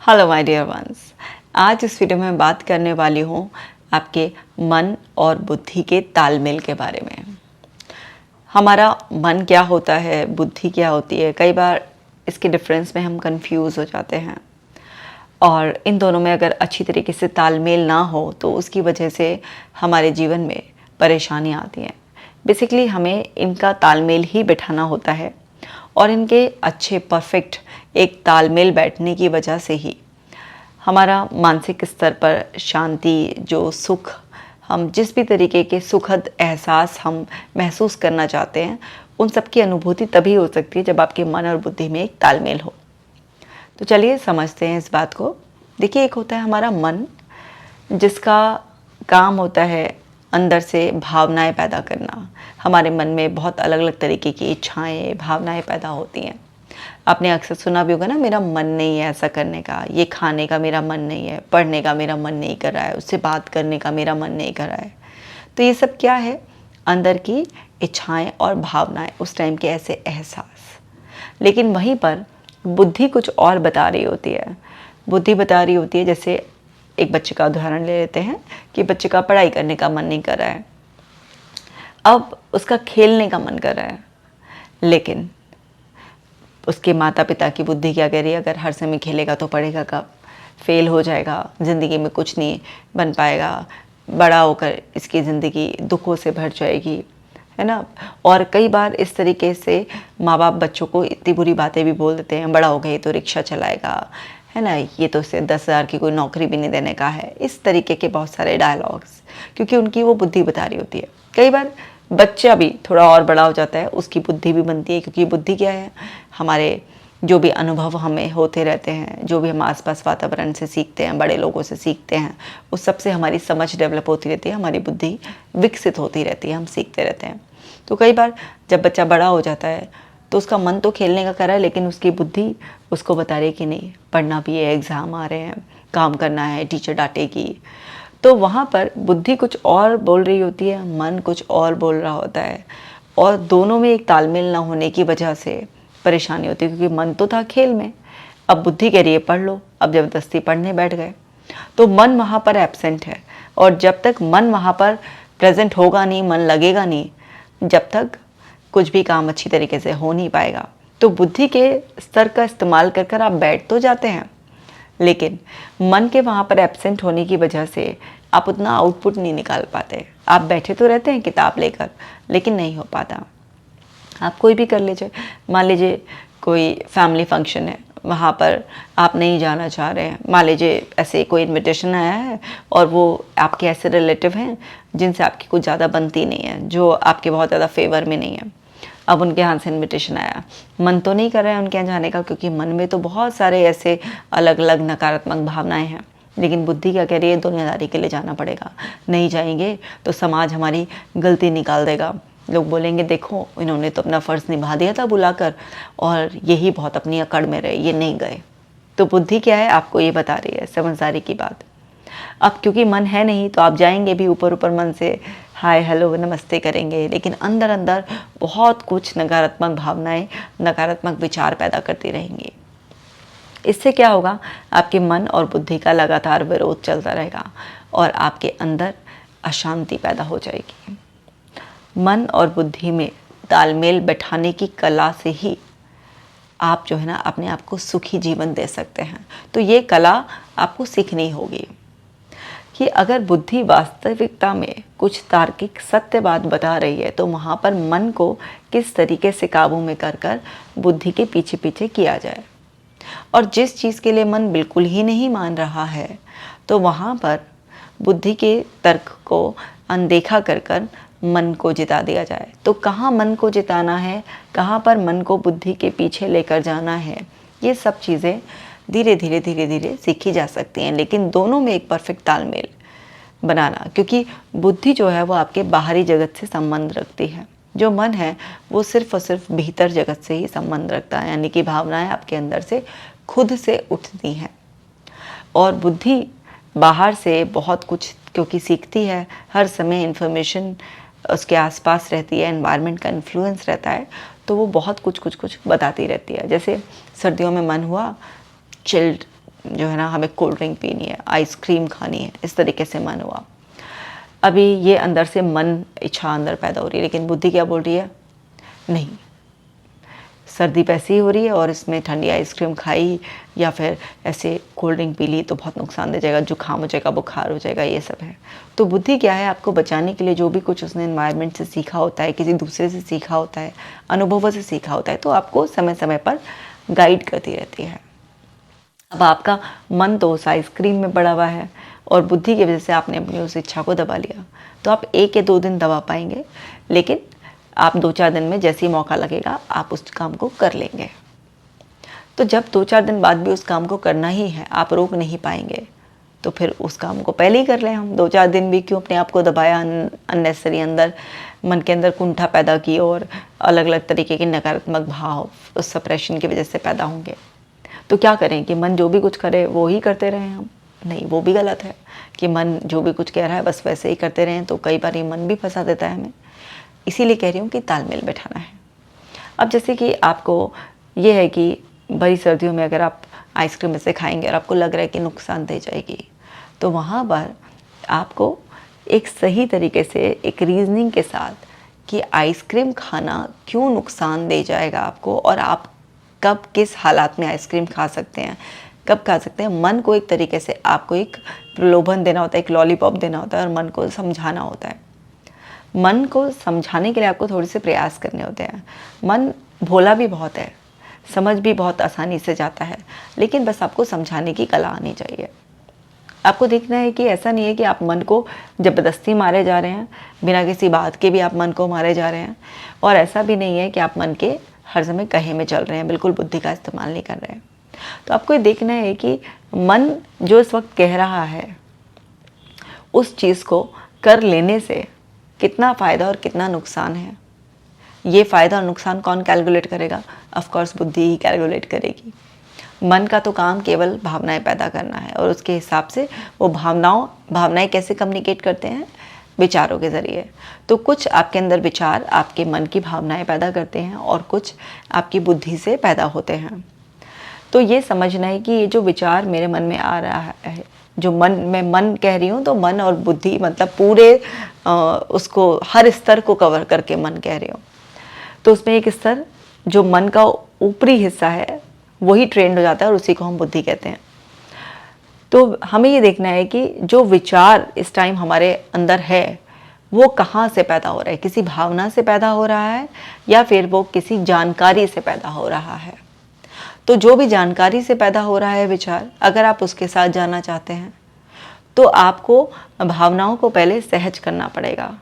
Hello my dear ones. आज इस video में मैं बात करने वाली हूँ आपके मन और बुद्धि के तालमेल के बारे में। हमारा मन क्या होता है, बुद्धि क्या होती है, कई बार इसके डिफरेंस में हम कंफ्यूज हो जाते हैं और इन दोनों में अगर अच्छी तरीके से तालमेल ना हो तो उसकी वजह से हमारे जीवन में परेशानी आती हैं। बेसिकली हमें इनका तालमेल ही बिठाना होता है और इनके अच्छे परफेक्ट एक तालमेल बैठने की वजह से ही हमारा मानसिक स्तर पर शांति, जो सुख, हम जिस भी तरीके के सुखद एहसास हम महसूस करना चाहते हैं, उन सब की अनुभूति तभी हो सकती है जब आपके मन और बुद्धि में एक तालमेल हो। तो चलिए समझते हैं इस बात को। देखिए, एक होता है हमारा मन, जिसका काम होता है अंदर से भावनाएं पैदा करना। हमारे मन में बहुत अलग अलग तरीके की इच्छाएं, भावनाएं पैदा होती हैं। आपने अक्सर सुना भी होगा ना, मेरा मन नहीं है ऐसा करने का, ये खाने का मेरा मन नहीं है, पढ़ने का मेरा मन नहीं कर रहा है, उससे बात करने का मेरा मन नहीं कर रहा है। तो ये सब क्या है? अंदर की इच्छाएं और भावनाएं, उस टाइम के ऐसे एहसास। लेकिन वहीं पर बुद्धि कुछ और बता रही होती है। बुद्धि बता रही होती है, जैसे एक बच्चे का उदाहरण ले लेते हैं कि बच्चे का पढ़ाई करने का मन नहीं कर रहा है, अब उसका खेलने का मन कर रहा है। लेकिन उसके माता पिता की बुद्धि क्या कह रही है, अगर हर समय खेलेगा तो पढ़ेगा कब, फेल हो जाएगा, ज़िंदगी में कुछ नहीं बन पाएगा, बड़ा होकर इसकी ज़िंदगी दुखों से भर जाएगी, है ना। और कई बार इस तरीके से माँ बाप बच्चों को इतनी बुरी बातें भी बोल देते हैं, बड़ा हो गया ये तो रिक्शा चलाएगा, है ना, ये तो उसे 10,000 की कोई नौकरी भी नहीं देने का है। इस तरीके के बहुत सारे डायलॉग्स, क्योंकि उनकी वो बुद्धि बता रही होती है। कई बार बच्चा भी थोड़ा और बड़ा हो जाता है, उसकी बुद्धि भी बनती है, क्योंकि बुद्धि क्या है, हमारे जो भी अनुभव हमें होते रहते हैं, जो भी हम आसपास वातावरण से सीखते हैं, बड़े लोगों से सीखते हैं, उस सब से हमारी समझ डेवलप होती रहती है, हमारी बुद्धि विकसित होती रहती है, हम सीखते रहते हैं। तो कई बार जब बच्चा बड़ा हो जाता है तो उसका मन तो खेलने का कर रहा है, लेकिन उसकी बुद्धि उसको बता रही है कि नहीं, पढ़ना भी है, एग्ज़ाम आ रहे हैं, काम करना है, टीचर डांटेगी। तो वहाँ पर बुद्धि कुछ और बोल रही होती है, मन कुछ और बोल रहा होता है, और दोनों में एक तालमेल ना होने की वजह से परेशानी होती है। क्योंकि मन तो था खेल में, अब बुद्धि कह रही है पढ़ लो, अब ज़बरदस्ती पढ़ने बैठ गए, तो मन वहाँ पर एब्सेंट है। और जब तक मन वहाँ पर प्रेजेंट होगा नहीं, मन लगेगा नहीं, जब तक कुछ भी काम अच्छी तरीके से हो नहीं पाएगा। तो बुद्धि के स्तर का इस्तेमाल कर कर आप बैठ तो जाते हैं, लेकिन मन के वहाँ पर एब्सेंट होने की वजह से आप उतना आउटपुट नहीं निकाल पाते। आप बैठे तो रहते हैं किताब लेकर, लेकिन नहीं हो पाता। आप कोई भी कर लीजिए, मान लीजिए कोई फैमिली फंक्शन है, वहाँ पर आप नहीं जाना चाह रहे हैं, मान लीजिए ऐसे कोई इनविटेशन आया है और वो आपके ऐसे रिलेटिव हैं जिनसे आपकी कुछ ज़्यादा बनती नहीं है, जो आपके बहुत ज़्यादा फेवर में नहीं है। अब उनके हाथ से इनविटेशन आया, मन तो नहीं कर रहा है उनके यहाँ जाने का, क्योंकि मन में तो बहुत सारे ऐसे अलग अलग नकारात्मक भावनाएं हैं। लेकिन बुद्धि क्या कह रही है, दुनियादारी के लिए जाना पड़ेगा, नहीं जाएंगे तो समाज हमारी गलती निकाल देगा, लोग बोलेंगे देखो इन्होंने तो अपना फ़र्ज़ निभा दिया था बुलाकर, और यही बहुत अपनी अकड़ में रहे, ये नहीं गए। तो बुद्धि क्या है, आपको ये बता रही है, समझदारी की बात। अब क्योंकि मन है नहीं तो आप जाएंगे भी ऊपर ऊपर मन से हाय हेलो नमस्ते करेंगे, लेकिन अंदर अंदर बहुत कुछ नकारात्मक भावनाएं, नकारात्मक विचार पैदा करती रहेंगी। इससे क्या होगा, आपके मन और बुद्धि का लगातार विरोध चलता रहेगा और आपके अंदर अशांति पैदा हो जाएगी। मन और बुद्धि में तालमेल बैठाने की कला से ही आप जो है ना अपने आप को सुखी जीवन दे सकते हैं। तो ये कला आपको सीखनी होगी कि अगर बुद्धि वास्तविकता में कुछ तार्किक सत्य बात बता रही है, तो वहाँ पर मन को किस तरीके से काबू में कर कर बुद्धि के पीछे पीछे किया जाए। और जिस चीज़ के लिए मन बिल्कुल ही नहीं मान रहा है, तो वहाँ पर बुद्धि के तर्क को अनदेखा कर कर मन को जिता दिया जाए। तो कहाँ मन को जिताना है, कहाँ पर मन को बुद्धि के पीछे लेकर जाना है, ये सब चीज़ें धीरे धीरे धीरे धीरे सीखी जा सकती हैं। लेकिन दोनों में एक परफेक्ट तालमेल बनाना, क्योंकि बुद्धि जो है वो आपके बाहरी जगत से संबंध रखती है, जो मन है वो सिर्फ और सिर्फ भीतर जगत से ही संबंध रखता है, यानी कि भावनाएं आपके अंदर से खुद से उठती हैं। और बुद्धि बाहर से बहुत कुछ क्योंकि सीखती है, हर समय इन्फॉर्मेशन उसके आसपास रहती है, एनवायरनमेंट का इन्फ्लुएंस रहता है, तो वो बहुत कुछ कुछ कुछ बताती रहती है। जैसे सर्दियों में मन हुआ चिल्ड जो है ना हमें कोल्ड ड्रिंक पीनी है, आइसक्रीम खानी है, इस तरीके से मन हुआ। अभी ये अंदर से मन इच्छा अंदर पैदा हो रही है, लेकिन बुद्धि क्या बोल रही है, नहीं, सर्दी पैसे ही हो रही है और इसमें ठंडी आइसक्रीम खाई या फिर ऐसे कोल्ड ड्रिंक पी ली तो बहुत नुकसान दे जाएगा, जुकाम हो जाएगा, बुखार हो जाएगा, ये सब है। तो बुद्धि क्या है, आपको बचाने के लिए जो भी कुछ उसने एनवायरनमेंट से सीखा होता है, किसी दूसरे से सीखा होता है, अनुभवों से सीखा होता है, तो आपको समय समय पर गाइड करती रहती है। अब आपका मन तो उस आइसक्रीम में पड़ा हुआ है और बुद्धि की वजह से आपने अपनी उस इच्छा को दबा लिया, तो आप 1 या 2 दिन दबा पाएंगे, लेकिन आप 2-4 दिन में जैसे ही मौका लगेगा आप उस काम को कर लेंगे। तो जब 2-4 दिन बाद भी उस काम को करना ही है, आप रोक नहीं पाएंगे, तो फिर उस काम को पहले ही कर लें हम। 2-4 दिन भी क्यों अपने आप को दबाया, अननेसेसरी अंदर मन के अंदर कुंठा पैदा की और अलग अलग तरीके के नकारात्मक भाव उस सप्रेशन की वजह से पैदा होंगे। तो क्या करें कि मन जो भी कुछ करे वो ही करते रहें हम? नहीं, वो भी गलत है कि मन जो भी कुछ कह रहा है बस वैसे ही करते रहें, तो कई बार ये मन भी फंसा देता है हमें। इसीलिए कह रही हूँ कि तालमेल बैठाना है। अब जैसे कि आपको ये है कि बड़ी सर्दियों में अगर आप आइसक्रीम ऐसे खाएंगे और आपको लग रहा है कि नुकसान दे जाएगी, तो वहाँ पर आपको एक सही तरीके से एक रीजनिंग के साथ कि आइसक्रीम खाना क्यों नुकसान दे जाएगा आपको और आप कब किस हालात में आइसक्रीम खा सकते हैं, कब खा सकते हैं, मन को एक तरीके से आपको एक प्रलोभन देना होता है, एक लॉलीपॉप देना होता है और मन को समझाना होता है। मन को समझाने के लिए आपको थोड़े से प्रयास करने होते हैं। मन भोला भी बहुत है, समझ भी बहुत आसानी से जाता है, लेकिन बस आपको समझाने की कला आनी चाहिए। आपको देखना है कि ऐसा नहीं है कि आप मन को ज़बरदस्ती मारे जा रहे हैं, बिना किसी बात के भी आप मन को मारे जा रहे हैं, और ऐसा भी नहीं है कि आप मन के हर समय कहे में चल रहे हैं, बिल्कुल बुद्धि का इस्तेमाल नहीं कर रहे हैं। तो आपको ये देखना है कि मन जो इस वक्त कह रहा है उस चीज़ को कर लेने से कितना फ़ायदा और कितना नुकसान है। ये फ़ायदा और नुकसान कौन कैलकुलेट करेगा? ऑफ कोर्स बुद्धि ही कैलकुलेट करेगी। मन का तो काम केवल भावनाएं पैदा करना है और उसके हिसाब से वो भावनाएं कैसे कम्युनिकेट करते हैं? विचारों के ज़रिए। तो कुछ आपके अंदर विचार आपके मन की भावनाएं पैदा करते हैं और कुछ आपकी बुद्धि से पैदा होते हैं। तो ये समझना है कि ये जो विचार मेरे मन में आ रहा है, जो मैं मन कह रही हूँ, तो मन और बुद्धि मतलब पूरे उसको हर स्तर को कवर करके मन कह रही हूँ। तो उसमें एक स्तर जो मन का ऊपरी हिस्सा है वही ट्रेंड हो जाता है और उसी को हम बुद्धि कहते हैं। तो हमें ये देखना है कि जो विचार इस टाइम हमारे अंदर है वो कहाँ से पैदा हो रहा है, किसी भावना से पैदा हो रहा है या फिर वो किसी जानकारी से पैदा हो रहा है। तो जो भी जानकारी से पैदा हो रहा है विचार, अगर आप उसके साथ जाना चाहते हैं तो आपको भावनाओं को पहले सहज करना पड़ेगा।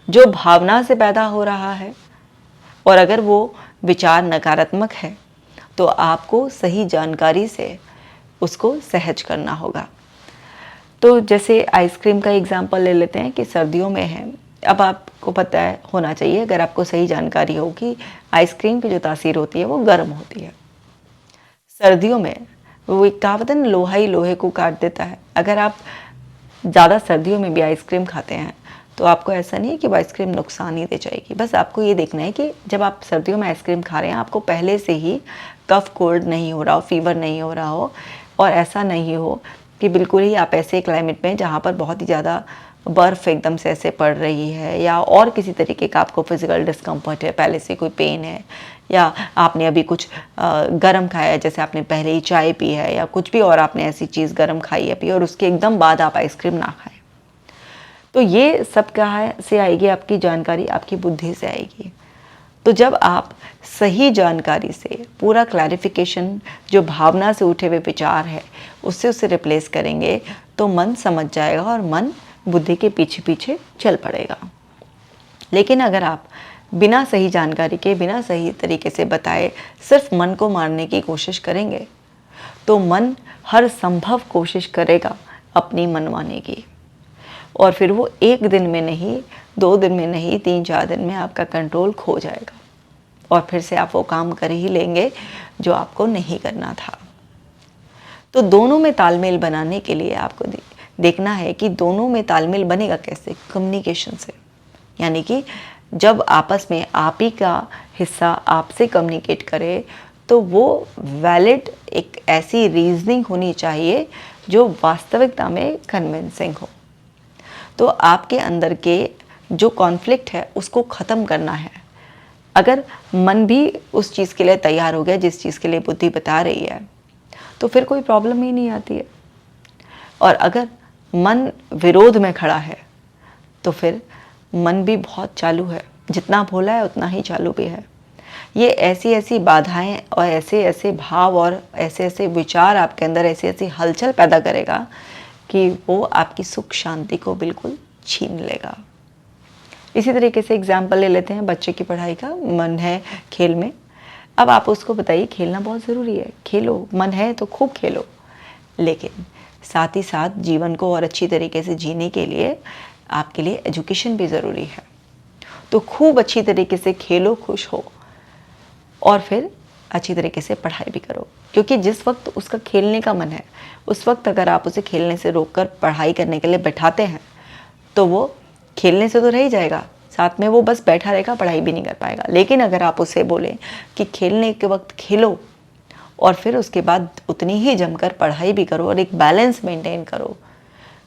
जो भावना से पैदा हो रहा है और अगर वो विचार नकारात्मक है तो आपको सही जानकारी से उसको सहज करना होगा। तो जैसे आइसक्रीम का एग्जांपल ले लेते हैं कि सर्दियों में है, अब आपको पता है होना चाहिए, अगर आपको सही जानकारी हो कि आइसक्रीम की जो तासीर होती है वो गर्म होती है। सर्दियों में वो एक कहावत है ना, लोहा ही लोहे को काट देता है। अगर आप ज़्यादा सर्दियों में भी आइसक्रीम खाते हैं तो आपको ऐसा नहीं है कि वो आइसक्रीम नुकसान ही दे जाएगी। बस आपको ये देखना है कि जब आप सर्दियों में आइसक्रीम खा रहे हैं आपको पहले से ही कफ कोल्ड नहीं हो रहा हो, फीवर नहीं हो रहा हो, और ऐसा नहीं हो कि बिल्कुल ही आप ऐसे क्लाइमेट में जहाँ पर बहुत ही ज़्यादा बर्फ़ एकदम से ऐसे पड़ रही है या और किसी तरीके का आपको फिज़िकल डिस्कम्फर्ट है, पहले से कोई पेन है, या आपने अभी कुछ गर्म खाया है, जैसे आपने पहले ही चाय पी है या कुछ भी और आपने ऐसी चीज़ गर्म खाई है पी और उसके एकदम बाद आप आइसक्रीम ना खाएं। तो ये सब कहाँ से आएगी? आपकी जानकारी आपकी बुद्धि से आएगी। तो जब आप सही जानकारी से पूरा क्लैरिफिकेशन जो भावना से उठे हुए विचार है उससे उसे रिप्लेस करेंगे तो मन समझ जाएगा और मन बुद्धि के पीछे पीछे चल पड़ेगा। लेकिन अगर आप बिना सही जानकारी के, बिना सही तरीके से बताए सिर्फ मन को मारने की कोशिश करेंगे तो मन हर संभव कोशिश करेगा अपनी मनमाने की, और फिर वो 1 दिन में नहीं, 2 दिन में नहीं, 3-4 दिन में आपका कंट्रोल खो जाएगा और फिर से आप वो काम कर ही लेंगे जो आपको नहीं करना था। तो दोनों में तालमेल बनाने के लिए आपको देखना है कि दोनों में तालमेल बनेगा कैसे? कम्युनिकेशन से। यानी कि जब आपस में आप ही का हिस्सा आपसे कम्युनिकेट करे तो वो वैलिड एक ऐसी रीजनिंग होनी चाहिए जो वास्तविकता में कन्विंसिंग हो। तो आपके अंदर के जो कॉन्फ्लिक्ट है उसको ख़त्म करना है। अगर मन भी उस चीज़ के लिए तैयार हो गया जिस चीज़ के लिए बुद्धि बता रही है, तो फिर कोई प्रॉब्लम ही नहीं आती है। और अगर मन विरोध में खड़ा है तो फिर मन भी बहुत चालू है, जितना भोला है उतना ही चालू भी है। ये ऐसी ऐसी बाधाएं और ऐसे ऐसे भाव और ऐसे ऐसे विचार आपके अंदर ऐसी ऐसी हलचल पैदा करेगा कि वो आपकी सुख शांति को बिल्कुल छीन लेगा। इसी तरीके से एग्जाम्पल ले लेते हैं बच्चे की पढ़ाई का। मन है खेल में, अब आप उसको बताइए खेलना बहुत ज़रूरी है, खेलो, मन है तो खूब खेलो, लेकिन साथ ही साथ जीवन को और अच्छी तरीके से जीने के लिए आपके लिए एजुकेशन भी ज़रूरी है। तो खूब अच्छी तरीके से खेलो, खुश हो, और फिर अच्छी तरीके से पढ़ाई भी करो, क्योंकि जिस वक्त उसका खेलने का मन है उस वक्त अगर आप उसे खेलने से रोककर पढ़ाई करने के लिए बैठाते हैं तो वो खेलने से तो रह ही जाएगा, साथ में वो बस बैठा रहेगा, पढ़ाई भी नहीं कर पाएगा। लेकिन अगर आप उसे बोलें कि खेलने के वक्त खेलो और फिर उसके बाद उतनी ही जमकर पढ़ाई भी करो और एक बैलेंस मेंटेन करो,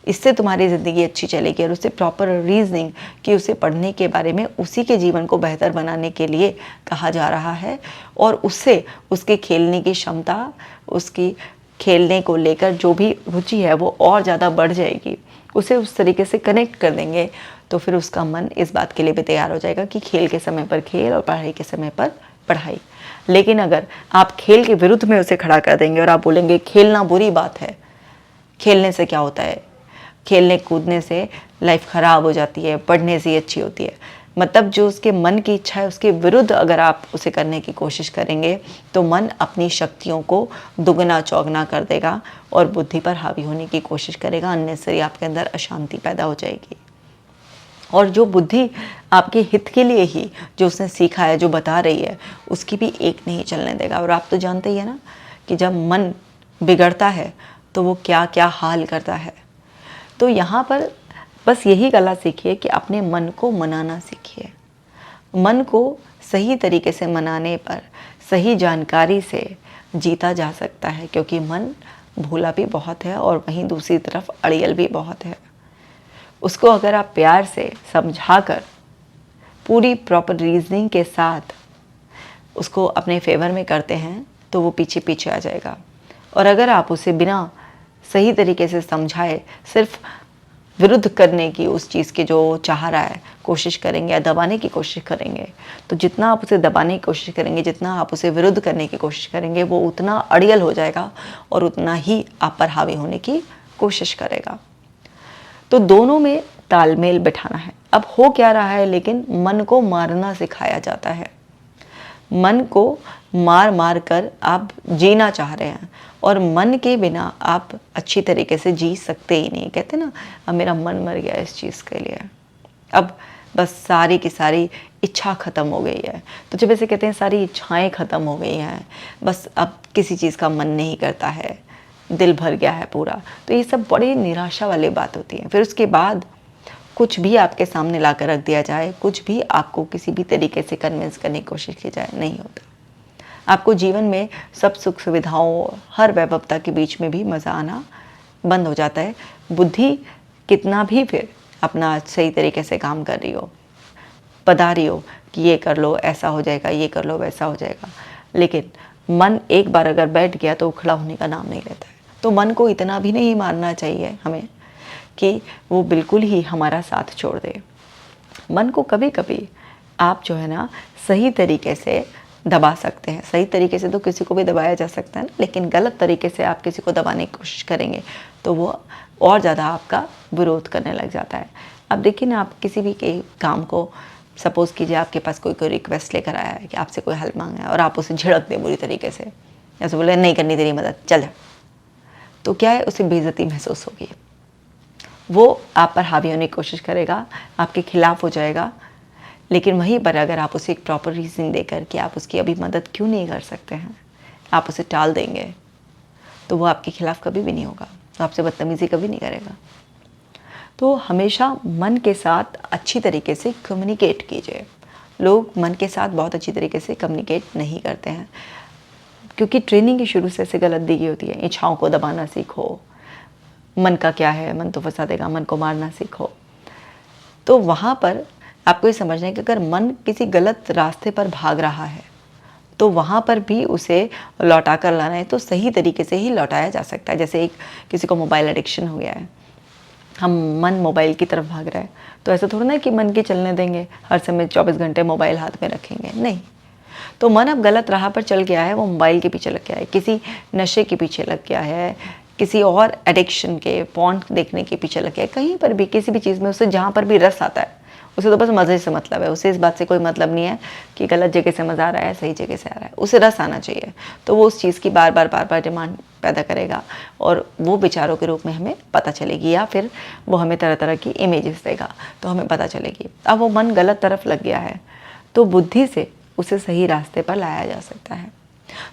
इससे तुम्हारी ज़िंदगी अच्छी चलेगी। और उसे प्रॉपर रीजनिंग कि उसे पढ़ने के बारे में उसी के जीवन को बेहतर बनाने के लिए कहा जा रहा है, और उससे उसके खेलने की क्षमता, उसकी खेलने को लेकर जो भी रुचि है वो और ज़्यादा बढ़ जाएगी। उसे उस तरीके से कनेक्ट कर देंगे तो फिर उसका मन इस बात के लिए भी तैयार हो जाएगा कि खेल के समय पर खेल और पढ़ाई के समय पर पढ़ाई। लेकिन अगर आप खेल के विरुद्ध में उसे खड़ा कर देंगे और आप बोलेंगे खेलना बुरी बात है, खेलने से क्या होता है, खेलने कूदने से लाइफ ख़राब हो जाती है, पढ़ने से ही अच्छी होती है, मतलब जो उसके मन की इच्छा है उसके विरुद्ध अगर आप उसे करने की कोशिश करेंगे तो मन अपनी शक्तियों को दुगना चौगना कर देगा और बुद्धि पर हावी होने की कोशिश करेगा। अननेसेसरी आपके अंदर अशांति पैदा हो जाएगी। और जो बुद्धि आपके हित के लिए ही जो उसने सीखा है, जो बता रही है, उसकी भी एक नहीं चलने देगा। और आप तो जानते ही है ना कि जब मन बिगड़ता है तो वो क्या क्या हाल करता है। तो यहाँ पर बस यही कला सीखिए कि अपने मन को मनाना सीखिए। मन को सही तरीके से मनाने पर सही जानकारी से जीता जा सकता है, क्योंकि मन भोला भी बहुत है और वहीं दूसरी तरफ अड़ियल भी बहुत है। उसको अगर आप प्यार से समझाकर पूरी प्रॉपर रीजनिंग के साथ उसको अपने फेवर में करते हैं तो वो पीछे पीछे आ जाएगा। और अगर आप उसे बिना सही तरीके से समझाए सिर्फ विरुद्ध करने की उस चीज़ की जो चाह रहा है कोशिश करेंगे या दबाने की कोशिश करेंगे, तो जितना आप उसे दबाने की कोशिश करेंगे, जितना आप उसे विरुद्ध करने की कोशिश करेंगे, वो उतना अड़ियल हो जाएगा और उतना ही आप पर हावी होने की कोशिश करेगा। तो दोनों में तालमेल बिठाना है। अब हो क्या रहा है, लेकिन मन को मारना सिखाया जाता है। मन को मार मार कर आप जीना चाह रहे हैं, और मन के बिना आप अच्छी तरीके से जी सकते ही नहीं। कहते ना, अब मेरा मन मर गया इस चीज़ के लिए, अब बस सारी की सारी इच्छा ख़त्म हो गई है। तो जब ऐसे कहते हैं सारी इच्छाएं ख़त्म हो गई हैं, बस अब किसी चीज़ का मन नहीं करता है, दिल भर गया है पूरा, तो ये सब बड़ी निराशा वाली बात होती है। फिर उसके बाद कुछ भी आपके सामने ला कर रख दिया जाए, कुछ भी आपको किसी भी तरीके से कन्विंस करने की कोशिश की जाए, नहीं होता। आपको जीवन में सब सुख सुविधाओं, हर वैभवता के बीच में भी मज़ा आना बंद हो जाता है। बुद्धि कितना भी फिर अपना सही तरीके से काम कर रही हो, बता रही हो कि ये कर लो ऐसा हो जाएगा, ये कर लो वैसा हो जाएगा, लेकिन मन एक बार अगर बैठ गया तो खड़ा होने का नाम नहीं लेता है। तो मन को इतना भी नहीं मारना चाहिए हमें कि वो बिल्कुल ही हमारा साथ छोड़ दे। मन को कभी कभी आप जो है ना सही तरीके से दबा सकते हैं। सही तरीके से तो किसी को भी दबाया जा सकता है ना, लेकिन गलत तरीके से आप किसी को दबाने की कोशिश करेंगे तो वो और ज़्यादा आपका विरोध करने लग जाता है। अब देखिए ना, आप किसी भी के काम को, सपोज़ कीजिए आपके पास कोई रिक्वेस्ट लेकर आया है कि आपसे कोई हेल्प मांगा है और आप उसे झिड़क दें बुरी तरीके से, जैसे बोले नहीं करनी तेरी मदद, चल जा, तो क्या है, उसे बेइज्जती महसूस होगी। वो आप पर हावी होने की कोशिश करेगा, आपके खिलाफ हो जाएगा। लेकिन वहीं पर अगर आप उसे एक प्रॉपर रीज़न देकर कि आप उसकी अभी मदद क्यों नहीं कर सकते हैं, आप उसे टाल देंगे, तो वो आपके खिलाफ कभी भी नहीं होगा, तो आपसे बदतमीज़ी कभी नहीं करेगा। तो हमेशा मन के साथ अच्छी तरीके से कम्युनिकेट कीजिए। लोग मन के साथ बहुत अच्छी तरीके से कम्युनिकेट नहीं करते हैं। क्योंकि ट्रेनिंग की शुरू से ऐसे गलत दी गई होती है, इच्छाओं को दबाना सीखो, मन का क्या है, मन तो फंसा देगा, मन को मारना सीखो। तो वहाँ पर आपको ये समझना है कि अगर मन किसी गलत रास्ते पर भाग रहा है तो वहाँ पर भी उसे लौटा कर लाना है तो सही तरीके से ही लौटाया जा सकता है। जैसे एक किसी को मोबाइल एडिक्शन हो गया है, हम मन मोबाइल की तरफ भाग रहा है, तो ऐसा थोड़ा ना कि मन के चलने देंगे, हर समय 24 घंटे मोबाइल हाथ में रखेंगे, नहीं। तो मन अब गलत राह पर चल गया है, वो मोबाइल के पीछे लग गया है, किसी नशे के पीछे लग गया है, किसी और एडिक्शन के, पॉर्न देखने के पीछे लग गया है, कहीं पर भी किसी भी चीज़ में उसे जहाँ पर भी रस आता है उसे तो बस मज़े से मतलब है, उसे इस बात से कोई मतलब नहीं है कि गलत जगह से मज़ा आ रहा है, सही जगह से आ रहा है, उसे रस आना चाहिए। तो वो उस चीज़ की बार बार डिमांड पैदा करेगा और वो विचारों के रूप में हमें पता चलेगी, या फिर वो हमें तरह तरह की इमेजेस देगा तो हमें पता चलेगी। अब वो मन गलत तरफ लग गया है तो बुद्धि से उसे सही रास्ते पर लाया जा सकता है।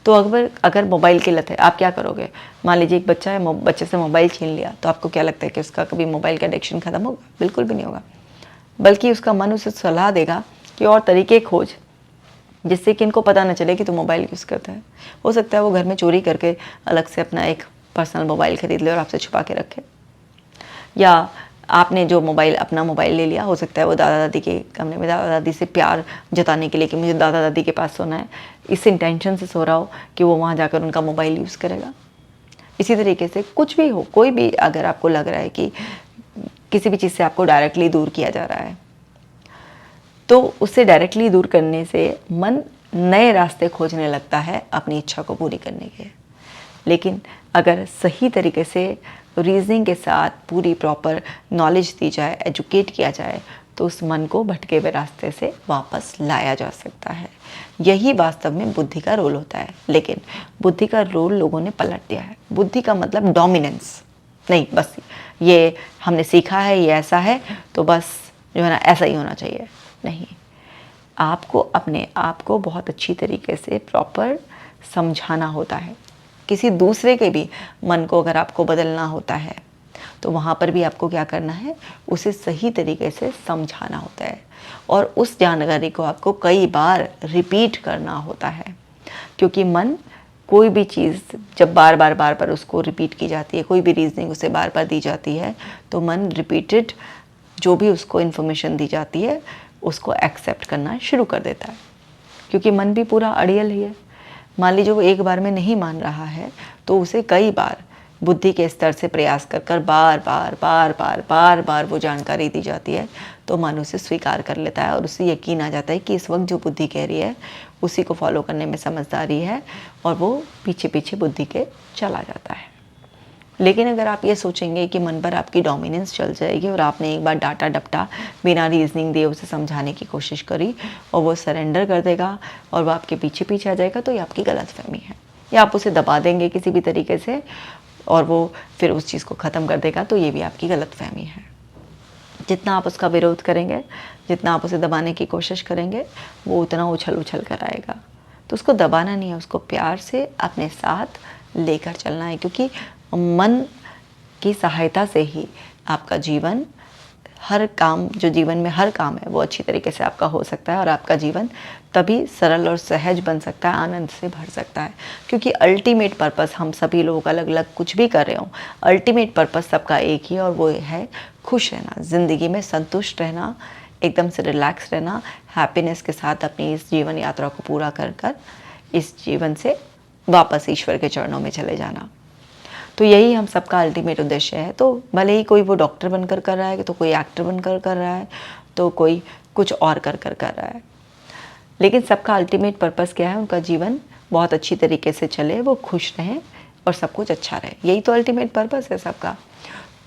तो अगर मोबाइल की लत है, आप क्या करोगे? मान लीजिए एक बच्चा है, बच्चे से मोबाइल छीन लिया, तो आपको क्या लगता है कि उसका कभी मोबाइल का एडिक्शन ख़त्म होगा? बिल्कुल भी नहीं होगा, बल्कि उसका मन उसे सलाह देगा कि और तरीके खोज जिससे कि इनको पता न चले कि तू मोबाइल यूज़ करता है। हो सकता है वो घर में चोरी करके अलग से अपना एक पर्सनल मोबाइल खरीद ले और आपसे छुपा के रखे, या आपने जो अपना मोबाइल ले लिया, हो सकता है वो दादा दादी के कमरे में दादा दादी से प्यार जताने के लिए कि मुझे दादा दादी के पास सोना है, इस इंटेंशन से सो रहा हो कि वो वहाँ जाकर उनका मोबाइल यूज़ करेगा। इसी तरीके से कुछ भी हो, कोई भी अगर आपको लग रहा है कि किसी भी चीज़ से आपको डायरेक्टली दूर किया जा रहा है, तो उससे डायरेक्टली दूर करने से मन नए रास्ते खोजने लगता है अपनी इच्छा को पूरी करने के। लेकिन अगर सही तरीके से रीजनिंग के साथ पूरी प्रॉपर नॉलेज दी जाए, एजुकेट किया जाए, तो उस मन को भटके हुए रास्ते से वापस लाया जा सकता है। यही वास्तव में बुद्धि का रोल होता है। लेकिन बुद्धि का रोल लोगों ने पलट दिया है। बुद्धि का मतलब डोमिनेंस नहीं, बस ये हमने सीखा है, ये ऐसा है तो बस जो है ना ऐसा ही होना चाहिए, नहीं। आपको अपने आप को बहुत अच्छी तरीके से प्रॉपर समझाना होता है। किसी दूसरे के भी मन को अगर आपको बदलना होता है तो वहाँ पर भी आपको क्या करना है, उसे सही तरीके से समझाना होता है और उस जानकारी को आपको कई बार रिपीट करना होता है। क्योंकि मन कोई भी चीज़ जब बार बार उसको रिपीट की जाती है, कोई भी रीजनिंग उसे बार बार दी जाती है, तो मन रिपीटेड जो भी उसको इन्फॉर्मेशन दी जाती है उसको एक्सेप्ट करना शुरू कर देता है। क्योंकि मन भी पूरा अड़ियल ही है। मान लीजिए वो एक बार में नहीं मान रहा है तो उसे कई बार बुद्धि के स्तर से प्रयास कर बार बार वो जानकारी दी जाती है तो मन उसे स्वीकार कर लेता है और उसे यकीन आ जाता है कि इस वक्त जो बुद्धि कह रही है उसी को फॉलो करने में समझदारी है, और वो पीछे पीछे बुद्धि के चला जाता है। लेकिन अगर आप ये सोचेंगे कि मन पर आपकी डोमिनेंस चल जाएगी और आपने एक बार डाटा डपटा बिना रीजनिंग दिए उसे समझाने की कोशिश करी और वो सरेंडर कर देगा और वो आपके पीछे पीछे आ जाएगा, तो ये आपकी गलतफहमी है। या आप उसे दबा देंगे किसी भी तरीके से और वो फिर उस चीज़ को ख़त्म कर देगा, तो ये भी आपकी गलतफहमी है। जितना आप उसका विरोध करेंगे, जितना आप उसे दबाने की कोशिश करेंगे, वो उतना उछल कर आएगा। तो उसको दबाना नहीं है, उसको प्यार से अपने साथ लेकर चलना है। क्योंकि मन की सहायता से ही आपका जीवन, हर काम, जो जीवन में हर काम है वो अच्छी तरीके से आपका हो सकता है और आपका जीवन तभी सरल और सहज बन सकता है, आनंद से भर सकता है। क्योंकि अल्टीमेट पर्पस, हम सभी लोग अलग अलग कुछ भी कर रहे हो, अल्टीमेट पर्पस सबका एक ही है और वो है खुश रहना, ज़िंदगी में संतुष्ट रहना, एकदम से रिलैक्स रहना, हैप्पीनेस के साथ अपनी इस जीवन यात्रा को पूरा कर इस जीवन से वापस ईश्वर के चरणों में चले जाना। तो यही हम सबका अल्टीमेट उद्देश्य है। तो भले ही कोई वो डॉक्टर बनकर कर रहा है, तो कोई एक्टर बनकर कर रहा है, तो कोई कुछ और कर रहा है, लेकिन सबका अल्टीमेट पर्पस क्या है? उनका जीवन बहुत अच्छी तरीके से चले, वो खुश रहें और सब कुछ अच्छा रहे। यही तो अल्टीमेट पर्पस है सबका।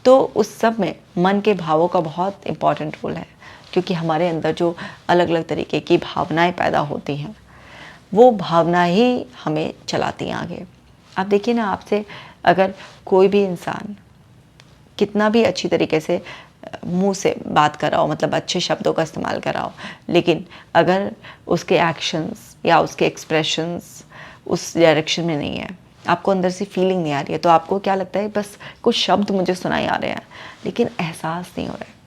तो उस सब में मन के भावों का बहुत इम्पॉर्टेंट रोल है, क्योंकि हमारे अंदर जो अलग अलग तरीके की भावनाएं पैदा होती हैं, वो भावना ही हमें चलाती हैं आगे। आप देखिए ना, आपसे अगर कोई भी इंसान कितना भी अच्छी तरीके से मुंह से बात कर रहा हो, मतलब अच्छे शब्दों का इस्तेमाल कर रहा हो, लेकिन अगर उसके एक्शंस या उसके एक्सप्रेशंस उस डायरेक्शन में नहीं है, आपको अंदर से फीलिंग नहीं आ रही है, तो आपको क्या लगता है? बस कुछ शब्द मुझे सुनाई आ रहे हैं लेकिन एहसास नहीं हो रहा है।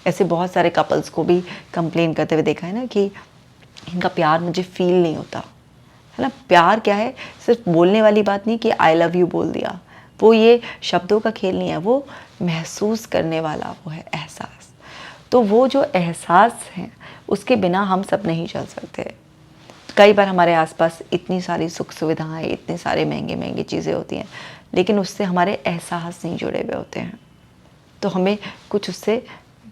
ऐसे बहुत सारे कपल्स को भी कंप्लेन करते हुए देखा है ना कि इनका प्यार मुझे फील नहीं होता, है ना। प्यार क्या है, सिर्फ बोलने वाली बात नहीं कि आई लव यू बोल दिया, वो ये शब्दों का खेल नहीं है, वो महसूस करने वाला वो है एहसास। तो वो जो एहसास है उसके बिना हम सब नहीं चल सकते। कई बार हमारे आसपास इतनी सारी सुख सुविधाएं, इतने सारे महंगे महंगे चीज़ें होती हैं, लेकिन उससे हमारे एहसास नहीं जुड़े हुए होते हैं। तो हमें कुछ उससे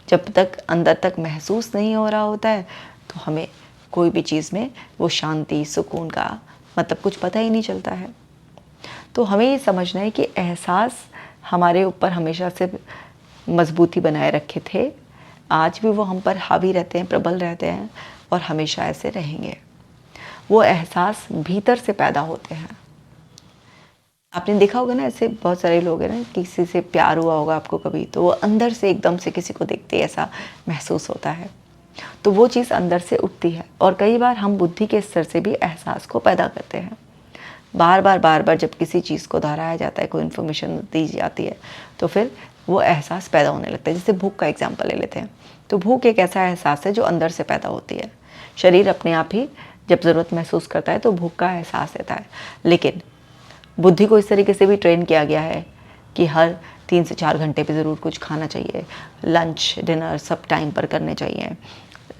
जब तक अंदर तक महसूस नहीं हो रहा होता है, तो हमें कोई भी चीज़ में वो शांति, सुकून का मतलब कुछ पता ही नहीं चलता है। तो हमें ये समझना है कि एहसास हमारे ऊपर हमेशा से मजबूती बनाए रखे थे, आज भी वो हम पर हावी रहते हैं, प्रबल रहते हैं और हमेशा ऐसे रहेंगे। वो एहसास भीतर से पैदा होते हैं। आपने देखा होगा ना, ऐसे बहुत सारे लोग हैं ना, किसी से प्यार हुआ होगा आपको कभी, तो वो अंदर से एकदम से किसी को देखते ही ऐसा महसूस होता है, तो वो चीज़ अंदर से उठती है। और कई बार हम बुद्धि के स्तर से भी एहसास को पैदा करते हैं। बार बार जब किसी चीज़ को दोहराया जाता है, कोई इन्फॉर्मेशन दी जाती है, तो फिर वो एहसास पैदा होने लगता है। जैसे भूख का एग्जाम्पल ले लेते हैं, तो भूख एक ऐसा एहसास है जो अंदर से पैदा होती है। शरीर अपने आप ही जब ज़रूरत महसूस करता है तो भूख का एहसास देता है, लेकिन बुद्धि को इस तरीके से भी ट्रेन किया गया है कि हर 3 से 4 घंटे पे ज़रूर कुछ खाना चाहिए, लंच डिनर सब टाइम पर करने चाहिए,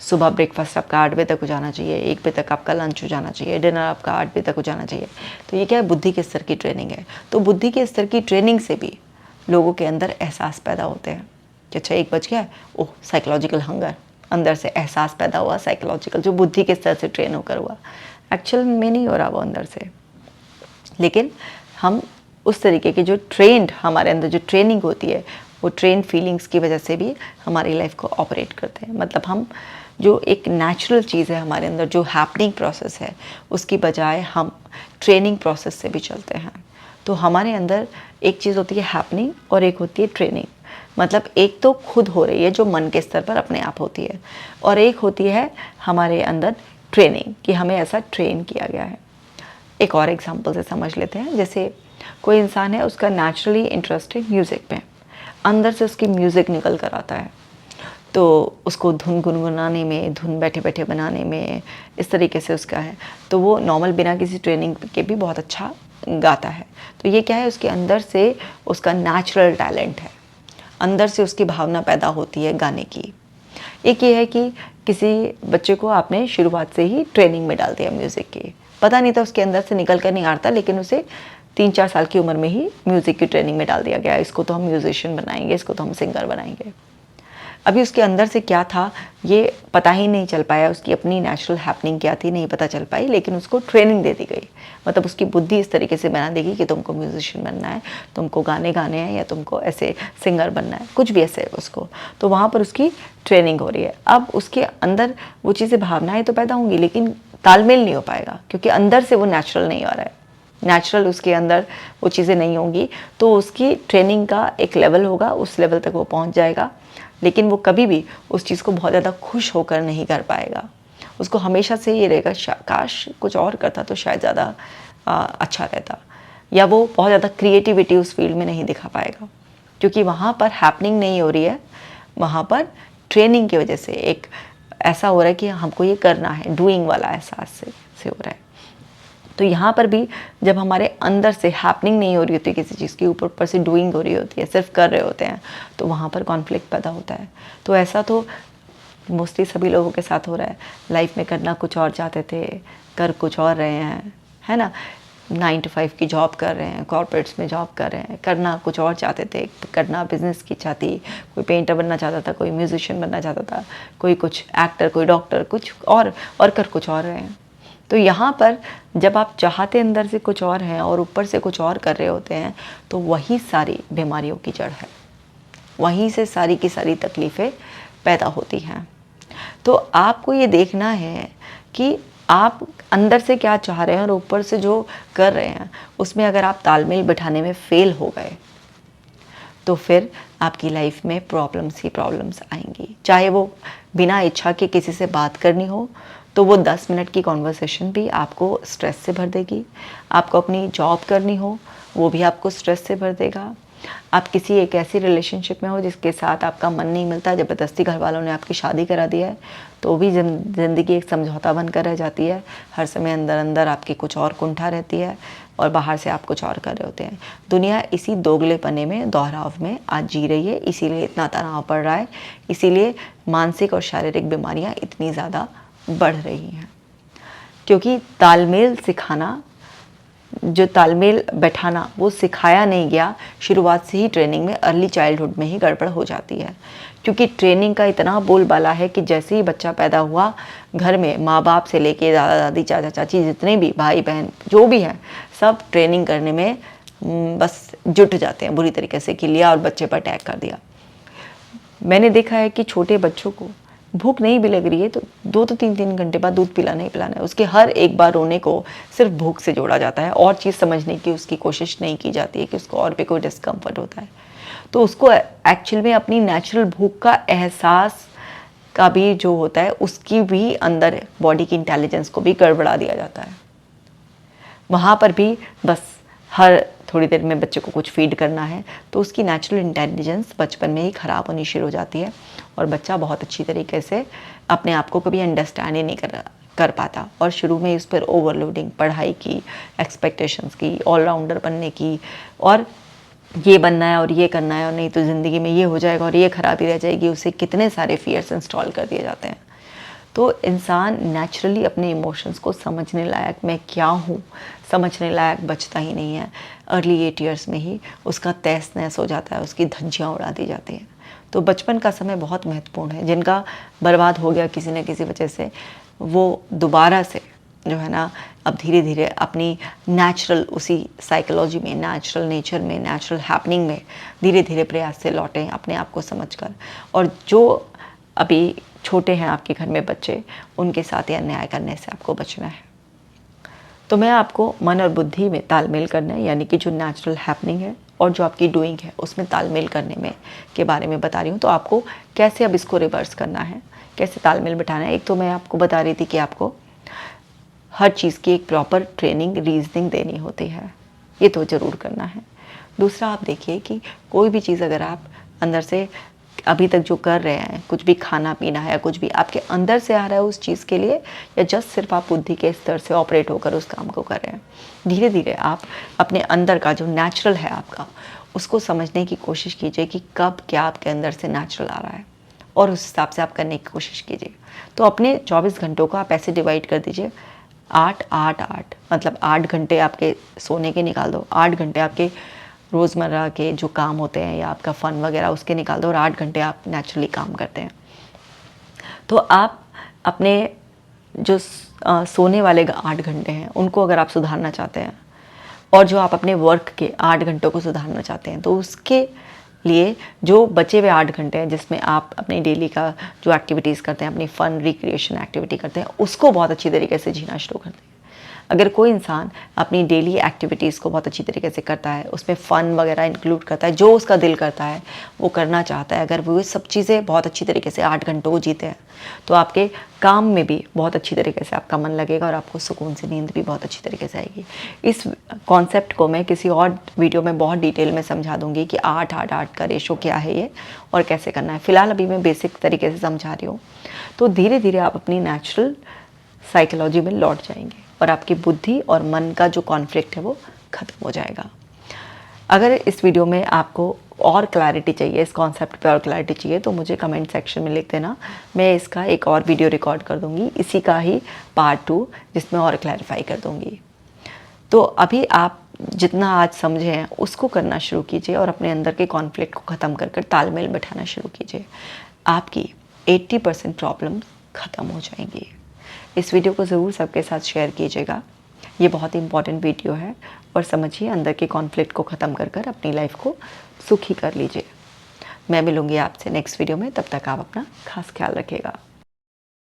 सुबह ब्रेकफास्ट आपका 8 बजे तक हो जाना चाहिए, 1 बजे तक आपका लंच हो जाना चाहिए, डिनर आपका 8 बजे तक हो जाना चाहिए। तो ये क्या है, बुद्धि के स्तर की ट्रेनिंग है। तो बुद्धि के स्तर की ट्रेनिंग से भी लोगों के अंदर एहसास पैदा होते हैं कि अच्छा 1 बज गया है, ओह साइकोलॉजिकल हंगर, अंदर से एहसास पैदा हुआ साइकोलॉजिकल, जो बुद्धि के स्तर से ट्रेन होकर हुआ। एक्चुअल में नहीं हो रहा वो अंदर से, लेकिन हम उस तरीके के जो ट्रेंड हमारे अंदर जो ट्रेनिंग होती है, वो ट्रेन फीलिंग्स की वजह से भी हमारी लाइफ को ऑपरेट करते हैं। मतलब हम जो एक नेचुरल चीज़ है हमारे अंदर, जो हैपनिंग प्रोसेस है, उसकी बजाय हम ट्रेनिंग प्रोसेस से भी चलते हैं। तो हमारे अंदर एक चीज़ होती है हैपनिंग और एक होती है ट्रेनिंग। मतलब एक तो खुद हो रही है जो मन के स्तर पर अपने आप होती है, और एक होती है हमारे अंदर ट्रेनिंग कि हमें ऐसा ट्रेन किया गया है। एक और एग्जांपल से समझ लेते हैं। जैसे कोई इंसान है, उसका नेचुरली इंटरेस्ट है म्यूज़िक में, अंदर से उसकी म्यूज़िक निकल कर आता है, तो उसको धुन गुनगुनाने में, धुन बैठे बैठे बनाने में, इस तरीके से उसका है, तो वो नॉर्मल बिना किसी ट्रेनिंग के भी बहुत अच्छा गाता है। तो ये क्या है, उसके अंदर से उसका नेचुरल टैलेंट है, अंदर से उसकी भावना पैदा होती है गाने की। एक ये है कि किसी बच्चे को आपने शुरुआत से ही ट्रेनिंग में डाल दिया म्यूज़िक की, पता नहीं था उसके अंदर से निकल कर नहीं आता, लेकिन उसे 3-4 साल की उम्र में ही म्यूज़िक की ट्रेनिंग में डाल दिया गया, इसको तो हम म्यूजिशियन बनाएंगे, इसको तो हम सिंगर बनाएंगे। अभी उसके अंदर से क्या था ये पता ही नहीं चल पाया, उसकी अपनी नेचुरल हैपनिंग क्या थी नहीं पता चल पाई, लेकिन उसको ट्रेनिंग दे दी गई। मतलब उसकी बुद्धि इस तरीके से बना देगी कि तुमको म्यूजिशियन बनना है, तुमको गाने गाने हैं, या तुमको ऐसे सिंगर बनना है, कुछ भी ऐसे उसको। तो वहाँ पर उसकी ट्रेनिंग हो रही है। अब उसके अंदर वो चीज़ें, भावनाएं तो पैदा होंगी, लेकिन तालमेल नहीं हो पाएगा, क्योंकि अंदर से वो नेचुरल नहीं हो रहा है, नेचुरल उसके अंदर वो चीज़ें नहीं होंगी। तो उसकी ट्रेनिंग का एक लेवल होगा, उस लेवल तक वो पहुँच जाएगा, लेकिन वो कभी भी उस चीज़ को बहुत ज़्यादा खुश होकर नहीं कर पाएगा। उसको हमेशा से ये रहेगा काश कुछ और करता तो शायद ज़्यादा अच्छा रहता, या वो बहुत ज़्यादा क्रिएटिविटी उस फील्ड में नहीं दिखा पाएगा, क्योंकि वहाँ पर हैपनिंग नहीं हो रही है, वहाँ पर ट्रेनिंग की वजह से एक ऐसा हो रहा है कि हमको ये करना है, डूइंग वाला एहसास से हो रहा है। तो यहाँ पर भी जब हमारे अंदर से हैपनिंग नहीं हो रही होती किसी चीज़ की, ऊपर से डूइंग हो रही होती है, सिर्फ कर रहे होते हैं, तो वहाँ पर कॉन्फ्लिक्ट पैदा होता है। तो ऐसा तो मोस्टली सभी लोगों के साथ हो रहा है। लाइफ में करना कुछ और चाहते थे, कर कुछ और रहे हैं, है ना। 9 to 5 की जॉब कर रहे हैं, कॉर्पोरेट्स में जॉब कर रहे हैं, करना कुछ और चाहते थे, करना बिजनेस की इच्छा थी, कोई पेंटर बनना चाहता था, कोई म्यूजिशियन बनना चाहता था, कोई कुछ एक्टर, कोई डॉक्टर, कुछ और कर कुछ और रहे हैं। तो यहाँ पर जब आप चाहते अंदर से कुछ और हैं और ऊपर से कुछ और कर रहे होते हैं, तो वही सारी बीमारियों की जड़ है, वहीं से सारी की सारी तकलीफ़ें पैदा होती हैं। तो आपको ये देखना है कि आप अंदर से क्या चाह रहे हैं और ऊपर से जो कर रहे हैं उसमें अगर आप तालमेल बिठाने में फेल हो गए, तो फिर आपकी लाइफ में प्रॉब्लम्स ही प्रॉब्लम्स आएंगी। चाहे वो बिना इच्छा के किसी से बात करनी हो, तो वो 10 मिनट की कॉन्वर्सेशन भी आपको स्ट्रेस से भर देगी। आपको अपनी जॉब करनी हो, वो भी आपको स्ट्रेस से भर देगा। आप किसी एक ऐसी रिलेशनशिप में हो जिसके साथ आपका मन नहीं मिलता, ज़बरदस्ती घर वालों ने आपकी शादी करा दिया है, तो भी ज़िंदगी एक समझौता बनकर रह जाती है। हर समय अंदर अंदर आपकी कुछ और कुंठा रहती है और बाहर से आप कुछ और कर रहे होते हैं। दुनिया इसी दोगलेपने में, दोहराव में आज जी रही है, इसीलिए इतना तनाव पड़ रहा है, इसीलिए मानसिक और शारीरिक बीमारियां इतनी ज़्यादा बढ़ रही हैं। क्योंकि तालमेल सिखाना, जो तालमेल बैठाना, वो सिखाया नहीं गया। शुरुआत से ही ट्रेनिंग में, अर्ली चाइल्डहुड में ही गड़बड़ हो जाती है। क्योंकि ट्रेनिंग का इतना बोलबाला है कि जैसे ही बच्चा पैदा हुआ, घर में माँ बाप से लेके दादा दादी, चाचा चाची, जितने भी भाई बहन जो भी हैं, सब ट्रेनिंग करने में बस जुट जाते हैं बुरी तरीके से, कि लिया और बच्चे पर अटैक कर दिया। मैंने देखा है कि छोटे बच्चों को भूख नहीं भी लग रही है तो 2 to 3 घंटे बाद दूध पिलाना ही पिलाना है। उसके हर एक बार रोने को सिर्फ भूख से जोड़ा जाता है, और चीज़ समझने की उसकी कोशिश नहीं की जाती है कि उसको और भी कोई डिस्कम्फर्ट होता है। तो उसको एक्चुअल में अपनी नेचुरल भूख का एहसास का भी जो होता है, उसकी भी अंदर बॉडी की इंटेलिजेंस को भी गड़बड़ा दिया जाता है। वहाँ पर भी बस हर थोड़ी देर में बच्चे को कुछ फीड करना है, तो उसकी नेचुरल इंटेलिजेंस बचपन में ही ख़राब होनी शुरू हो जाती है, और बच्चा बहुत अच्छी तरीके से अपने आप को कभी अंडरस्टैंड ही नहीं कर पाता। और शुरू में इस पर ओवरलोडिंग, पढ़ाई की, एक्सपेक्टेशंस की, ऑलराउंडर बनने की, और ये बनना है और ये करना है, और नहीं तो ज़िंदगी में ये हो जाएगा और ये खराबी रह जाएगी, उसे कितने सारे फियर्स इंस्टॉल कर दिए जाते हैं। तो इंसान नेचुरली अपने इमोशंस को समझने लायक, मैं क्या हूँ, समझने लायक बचता ही नहीं है। अर्ली 8 ईयर्स में ही उसका तहस नहस हो जाता है, उसकी धज्जियाँ उड़ा दी जाती हैं। तो बचपन का समय बहुत महत्वपूर्ण है। जिनका बर्बाद हो गया किसी न किसी वजह से, वो दोबारा से जो है ना, अब धीरे धीरे अपनी नेचुरल उसी साइकोलॉजी में, नेचुरल नेचर में, नेचुरल हैपनिंग में धीरे धीरे प्रयास से लौटें, अपने आप को समझकर। और जो अभी छोटे हैं आपके घर में बच्चे, उनके साथ ये अन्याय करने से आपको बचना है। तो मैं आपको मन और बुद्धि में तालमेल करना, यानी कि जो नेचुरल हैपनिंग है और जो आपकी डूइंग है उसमें तालमेल करने में के बारे में बता रही हूँ। तो आपको कैसे अब इसको रिवर्स करना है, कैसे तालमेल बिठाना है। एक तो मैं आपको बता रही थी कि आपको हर चीज़ की एक प्रॉपर ट्रेनिंग, रीजनिंग देनी होती है, ये तो ज़रूर करना है। दूसरा, आप देखिए कि कोई भी चीज़ अगर आप अंदर से अभी तक जो कर रहे हैं, कुछ भी खाना पीना है या कुछ भी आपके अंदर से आ रहा है उस चीज़ के लिए, या जस्ट सिर्फ आप बुद्धि के स्तर से ऑपरेट होकर उस काम को कर रहे हैं, धीरे धीरे आप अपने अंदर का जो नेचुरल है आपका, उसको समझने की कोशिश कीजिए कि कब क्या आपके अंदर से नेचुरल आ रहा है, और उस हिसाब से आप करने की कोशिश कीजिए। तो अपने 24 घंटों को आप ऐसे डिवाइड कर दीजिए, 8-8-8, मतलब 8 घंटे आपके सोने के निकाल दो, 8 घंटे आपके रोज़मर्रा के जो काम होते हैं या आपका फ़न वगैरह उसके निकाल दो, और 8 घंटे आप नेचुरली काम करते हैं। तो आप अपने जो सोने वाले 8 घंटे हैं उनको अगर आप सुधारना चाहते हैं, और जो आप अपने वर्क के 8 घंटों को सुधारना चाहते हैं, तो उसके लिए जो बचे हुए 8 घंटे हैं जिसमें आप अपनी डेली का जो एक्टिविटीज़ करते हैं, अपनी फ़न रिक्रिएशन एक्टिविटी करते हैं, उसको बहुत अच्छी तरीके से जीना शुरू करते हैं। अगर कोई इंसान अपनी डेली एक्टिविटीज़ को बहुत अच्छी तरीके से करता है, उसमें फ़न वगैरह इंक्लूड करता है, जो उसका दिल करता है वो करना चाहता है, अगर वो सब चीज़ें बहुत अच्छी तरीके से 8 घंटों को जीते हैं, तो आपके काम में भी बहुत अच्छी तरीके से आपका मन लगेगा, और आपको सुकून से नींद भी बहुत अच्छी तरीके से आएगी। इस कॉन्सेप्ट को मैं किसी और वीडियो में बहुत डिटेल में समझा दूंगी कि 8-8-8 का रेशो क्या है ये, और कैसे करना है। फ़िलहाल अभी मैं बेसिक तरीके से समझा रही हूँ। तो धीरे धीरे आप अपनी नेचुरल साइकोलॉजी में लौट जाएंगे, और आपकी बुद्धि और मन का जो कॉन्फ्लिक्ट है वो ख़त्म हो जाएगा। अगर इस वीडियो में आपको और क्लैरिटी चाहिए, इस कॉन्सेप्ट पे और क्लैरिटी चाहिए, तो मुझे कमेंट सेक्शन में लिख देना। मैं इसका एक और वीडियो रिकॉर्ड कर दूंगी, इसी का ही पार्ट 2, जिसमें और क्लैरिफाई कर दूंगी। तो अभी आप जितना आज समझे हैं उसको करना शुरू कीजिए, और अपने अंदर के कॉन्फ्लिक्ट को ख़त्म कर कर तालमेल बैठाना शुरू कीजिए। आपकी 80% प्रॉब्लम ख़त्म हो जाएंगी। इस वीडियो को ज़रूर सबके साथ शेयर कीजिएगा, ये बहुत ही इंपॉर्टेंट वीडियो है, और समझिए अंदर के कॉन्फ्लिक्ट को ख़त्म कर कर अपनी लाइफ को सुखी कर लीजिए। मैं मिलूँगी आपसे नेक्स्ट वीडियो में, तब तक आप अपना खास ख्याल रखिएगा।